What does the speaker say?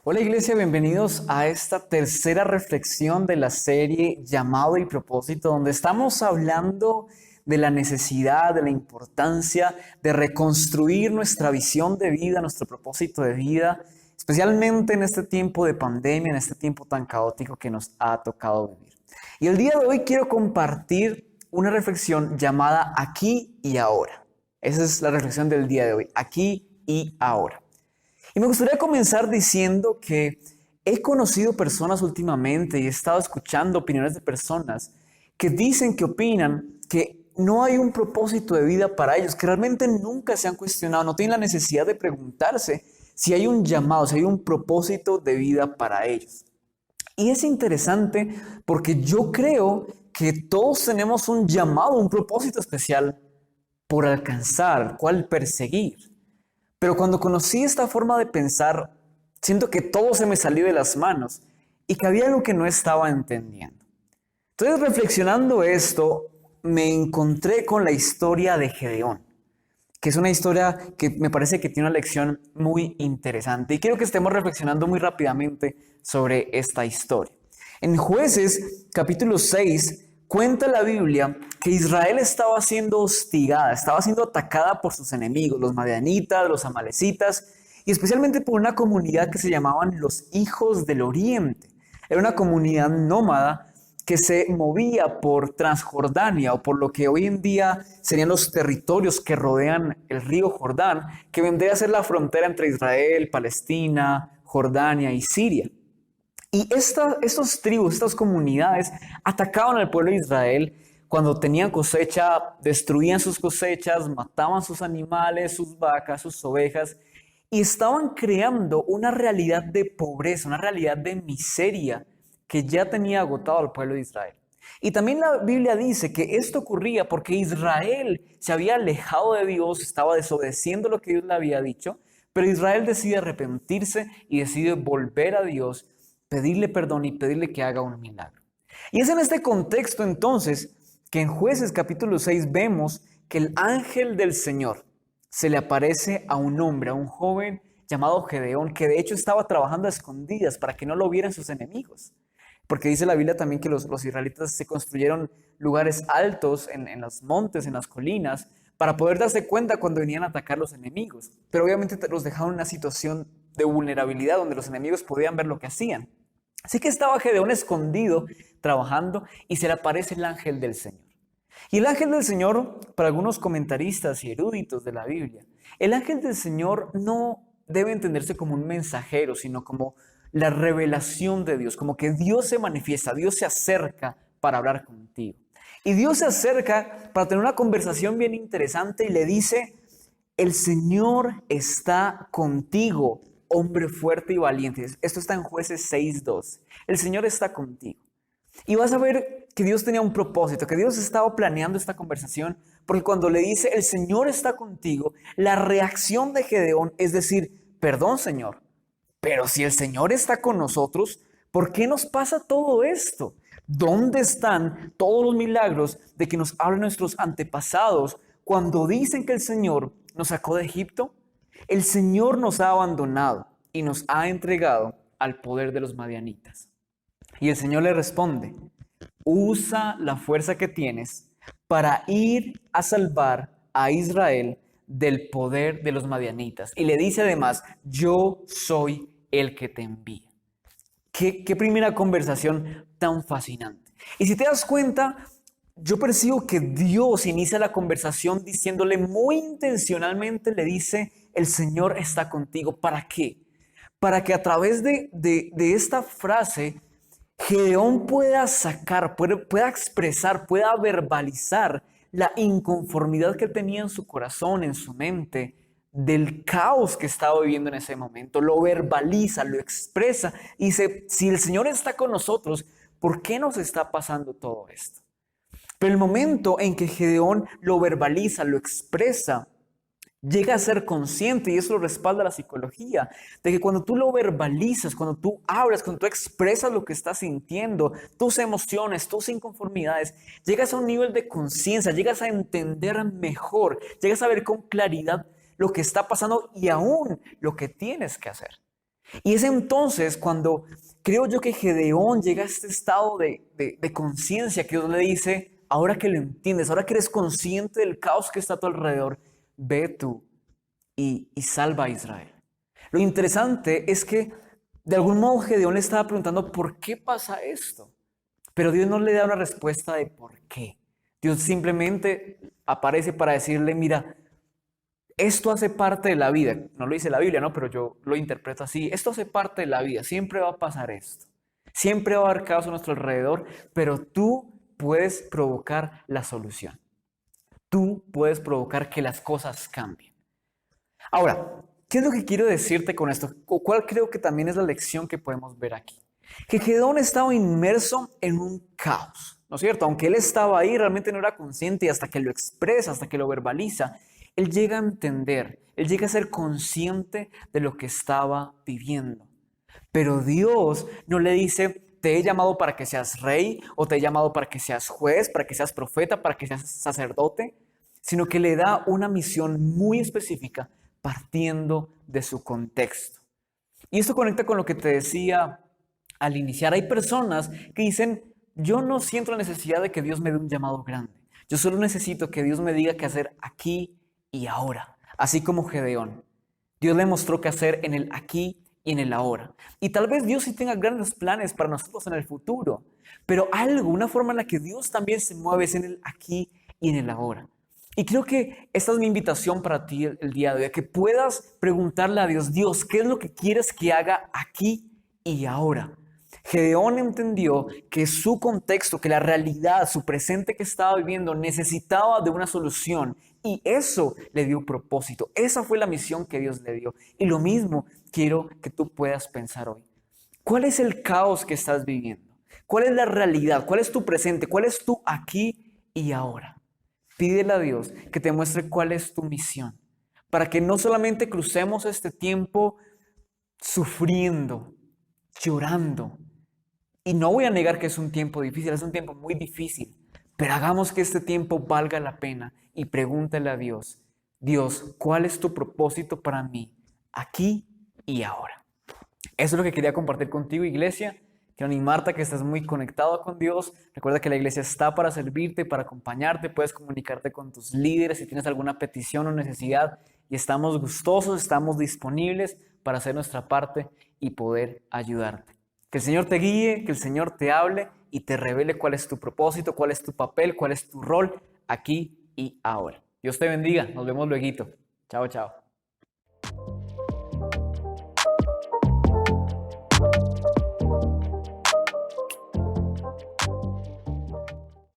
Hola Iglesia, bienvenidos a esta tercera reflexión de la serie Llamado y Propósito, donde estamos hablando de la necesidad, de la importancia de reconstruir nuestra visión de vida, nuestro propósito de vida, especialmente en este tiempo de pandemia, en este tiempo tan caótico que nos ha tocado vivir. Y el día de hoy quiero compartir una reflexión llamada Aquí y Ahora. Esa es la reflexión del día de hoy, aquí y ahora. Y me gustaría comenzar diciendo que he conocido personas últimamente y he estado escuchando opiniones de personas que dicen, que opinan que no hay un propósito de vida para ellos, que realmente nunca se han cuestionado, no tienen la necesidad de preguntarse si hay un llamado, si hay un propósito de vida para ellos. Y es interesante porque yo creo que todos tenemos un llamado, un propósito especial por alcanzar, cual perseguir. Pero cuando conocí esta forma de pensar, siento que todo se me salió de las manos y que había algo que no estaba entendiendo. Entonces, reflexionando esto, me encontré con la historia de Gedeón, que es una historia que me parece que tiene una lección muy interesante. Y quiero que estemos reflexionando muy rápidamente sobre esta historia. En Jueces, capítulo 6, cuenta la Biblia que Israel estaba siendo hostigada, estaba siendo atacada por sus enemigos, los madianitas, los amalecitas, y especialmente por una comunidad que se llamaban los Hijos del Oriente. Era una comunidad nómada que se movía por Transjordania o por lo que hoy en día serían los territorios que rodean el río Jordán, que vendría a ser la frontera entre Israel, Palestina, Jordania y Siria. Y estas tribus, estas comunidades atacaban al pueblo de Israel cuando tenían cosecha, destruían sus cosechas, mataban sus animales, sus vacas, sus ovejas, y estaban creando una realidad de pobreza, una realidad de miseria que ya tenía agotado al pueblo de Israel. Y también la Biblia dice que esto ocurría porque Israel se había alejado de Dios, estaba desobedeciendo lo que Dios le había dicho, pero Israel decide arrepentirse y decide volver a Dios, pedirle perdón y pedirle que haga un milagro. Y es en este contexto entonces que en Jueces capítulo 6 vemos que el ángel del Señor se le aparece a un hombre, a un joven llamado Gedeón, que de hecho estaba trabajando a escondidas para que no lo vieran sus enemigos. Porque dice la Biblia también que los israelitas se construyeron lugares altos en los montes, en las colinas, para poder darse cuenta cuando venían a atacar los enemigos. Pero obviamente los dejaron en una situación de vulnerabilidad donde los enemigos podían ver lo que hacían. Así que estaba Gedeón escondido, trabajando, y se le aparece el ángel del Señor. Y el ángel del Señor, para algunos comentaristas y eruditos de la Biblia, el ángel del Señor no debe entenderse como un mensajero, sino como la revelación de Dios, como que Dios se manifiesta, Dios se acerca para hablar contigo. Y Dios se acerca para tener una conversación bien interesante y le dice, el Señor está contigo, hombre fuerte y valiente. Esto está en Jueces 6:2. El Señor está contigo. Y vas a ver que Dios tenía un propósito, que Dios estaba planeando esta conversación, porque cuando le dice, el Señor está contigo, la reacción de Gedeón es decir, perdón Señor, pero si el Señor está con nosotros, ¿por qué nos pasa todo esto? ¿Dónde están todos los milagros de que nos hablan nuestros antepasados cuando dicen que el Señor nos sacó de Egipto? El Señor nos ha abandonado y nos ha entregado al poder de los madianitas. Y el Señor le responde, usa la fuerza que tienes para ir a salvar a Israel del poder de los madianitas. Y le dice además, yo soy el que te envía. Qué primera conversación tan fascinante. Y si te das cuenta, yo percibo que Dios inicia la conversación diciéndole muy intencionalmente, le dice, el Señor está contigo. ¿Para qué? Para que a través de esta frase, Gedeón pueda sacar, pueda expresar, pueda verbalizar la inconformidad que tenía en su corazón, en su mente, del caos que estaba viviendo en ese momento. Lo verbaliza, lo expresa y dice, si el Señor está con nosotros, ¿por qué nos está pasando todo esto? Pero el momento en que Gedeón lo verbaliza, lo expresa, Llega a ser consciente, y eso lo respalda la psicología, de que cuando tú lo verbalizas, cuando tú hablas, cuando tú expresas lo que estás sintiendo, tus emociones, tus inconformidades, llegas a un nivel de conciencia, llegas a entender mejor, llegas a ver con claridad lo que está pasando y aún lo que tienes que hacer. Y es entonces cuando creo yo que Gedeón llega a este estado de conciencia que Dios le dice, ahora que lo entiendes, ahora que eres consciente del caos que está a tu alrededor, ve tú y salva a Israel. Lo interesante es que de algún modo Gedeón le estaba preguntando por qué pasa esto, pero Dios no le da una respuesta de por qué. Dios simplemente aparece para decirle, mira, esto hace parte de la vida. No lo dice la Biblia, ¿no? Pero yo lo interpreto así. Esto hace parte de la vida. Siempre va a pasar esto. Siempre va a haber caos a nuestro alrededor, pero tú puedes provocar la solución. Tú puedes provocar que las cosas cambien. Ahora, ¿qué es lo que quiero decirte con esto? ¿Cuál creo que también es la lección que podemos ver aquí? Que Gedeón estaba inmerso en un caos, ¿no es cierto? Aunque él estaba ahí, realmente no era consciente y hasta que lo expresa, hasta que lo verbaliza, él llega a entender, él llega a ser consciente de lo que estaba viviendo. Pero Dios no le dice, te he llamado para que seas rey, o te he llamado para que seas juez, para que seas profeta, para que seas sacerdote, sino que le da una misión muy específica partiendo de su contexto. Y esto conecta con lo que te decía al iniciar. Hay personas que dicen, yo no siento la necesidad de que Dios me dé un llamado grande. Yo solo necesito que Dios me diga qué hacer aquí y ahora. Así como Gedeón. Dios le mostró qué hacer en el aquí y en el ahora. Y tal vez Dios sí tenga grandes planes para nosotros en el futuro. Pero una forma en la que Dios también se mueve es en el aquí y en el ahora. Y creo que esta es mi invitación para ti el día de hoy, que puedas preguntarle a Dios, Dios, ¿qué es lo que quieres que haga aquí y ahora? Gedeón entendió que su contexto, que la realidad, su presente que estaba viviendo necesitaba de una solución y eso le dio propósito. Esa fue la misión que Dios le dio. Y lo mismo quiero que tú puedas pensar hoy. ¿Cuál es el caos que estás viviendo? ¿Cuál es la realidad? ¿Cuál es tu presente? ¿Cuál es tu aquí y ahora? Pídele a Dios que te muestre cuál es tu misión, para que no solamente crucemos este tiempo sufriendo, llorando. Y no voy a negar que es un tiempo difícil, es un tiempo muy difícil, pero hagamos que este tiempo valga la pena y pregúntale a Dios, Dios, ¿cuál es tu propósito para mí aquí y ahora? Eso es lo que quería compartir contigo, iglesia. Quiero animarte a que estés muy conectado con Dios. Recuerda que la iglesia está para servirte, para acompañarte. Puedes comunicarte con tus líderes si tienes alguna petición o necesidad. Y estamos gustosos, estamos disponibles para hacer nuestra parte y poder ayudarte. Que el Señor te guíe, que el Señor te hable y te revele cuál es tu propósito, cuál es tu papel, cuál es tu rol aquí y ahora. Dios te bendiga. Nos vemos luego. Chao, chao.